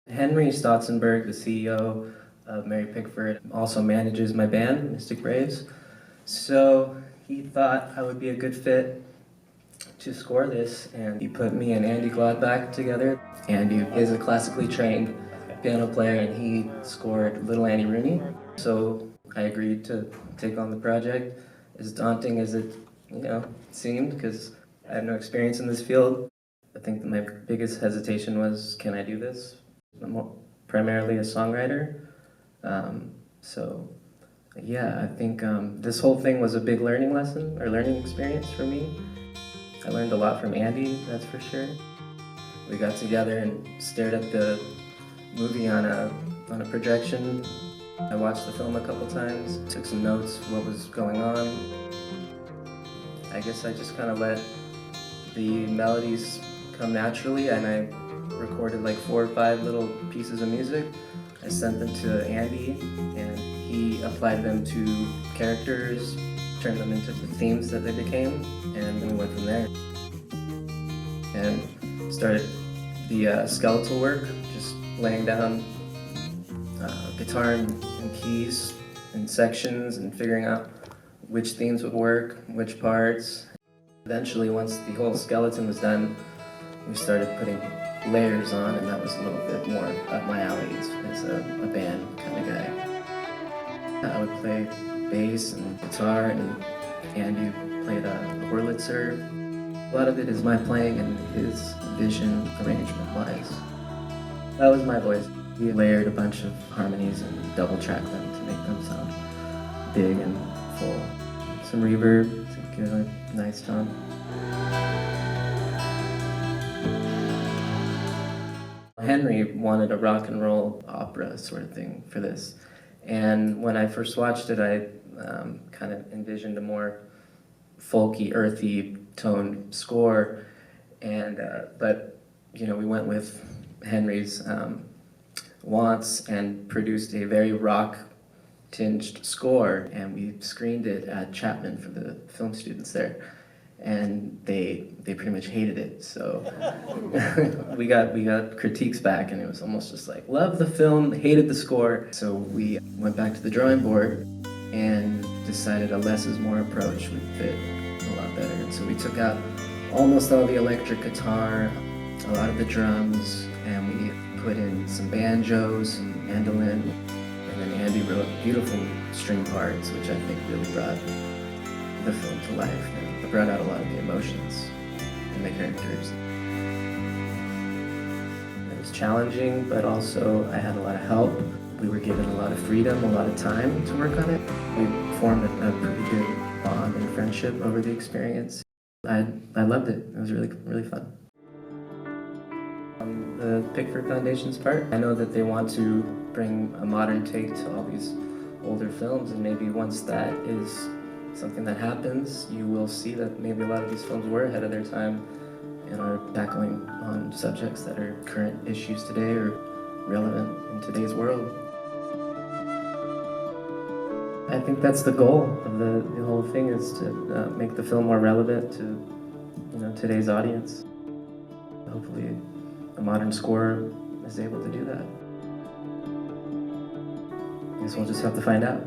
Henry Stotzenberg, the CEO of Mary Pickford, also manages my band, Mystic Braves. So he thought I would be a good fit to score this, and he put me and Andy Gladbach together. Andy is a classically trained piano player, and he scored Little Annie Rooney. So I agreed to take on the project, as daunting as it seemed, because I have no experience in this field. I think that my biggest hesitation was, can I do this? I'm primarily a songwriter. I think this whole thing was a big learning lesson, or learning experience for me. I learned a lot from Andy, that's for sure. We got together and stared at the movie on a projection. I watched the film a couple times, took some notes, what was going on. I guess I just kind of let the melodies come naturally, and I recorded like 4 or 5 little pieces of music. I sent them to Andy, and he applied them to characters, turned them into the themes that they became, and we went from there. And started the skeletal work, just laying down guitar and keys and sections and figuring out which themes would work, which parts. Eventually, once the whole skeleton was done, we started putting layers on, and that was a little bit more up my alley as a band kind of guy. I would play bass and guitar, and Andy played a Wurlitzer. A lot of it is my playing and his vision arrangement-wise. That was my voice. We layered a bunch of harmonies and double-tracked them to make them sound big and full. Some reverb to give a nice tone. Henry wanted a rock and roll opera sort of thing for this. And when I first watched it, I kind of envisioned a more folky, earthy toned score. But we went with Henry's wants and produced a very rock-tinged score, and we screened it at Chapman for the film students there. And they pretty much hated it, so we got critiques back, and it was almost just like, love the film, hated the score. So we went back to the drawing board and decided a less is more approach would fit a lot better. And so we took out almost all the electric guitar, a lot of the drums, and we put in some banjos, some mandolin, and then Andy wrote beautiful string parts, which I think really brought the film to life. And brought out a lot of the emotions in the characters. It was challenging, but also I had a lot of help. We were given a lot of freedom, a lot of time to work on it. We formed a pretty good bond and friendship over the experience. I loved it. It was really, really fun. On the Pickford Foundation's part, I know that they want to bring a modern take to all these older films, and maybe once that is something that happens, you will see that maybe a lot of these films were ahead of their time and are tackling on subjects that are current issues today or relevant in today's world. I think that's the goal of the whole thing, is to make the film more relevant to today's audience. Hopefully a modern score is able to do that. I guess we'll just have to find out.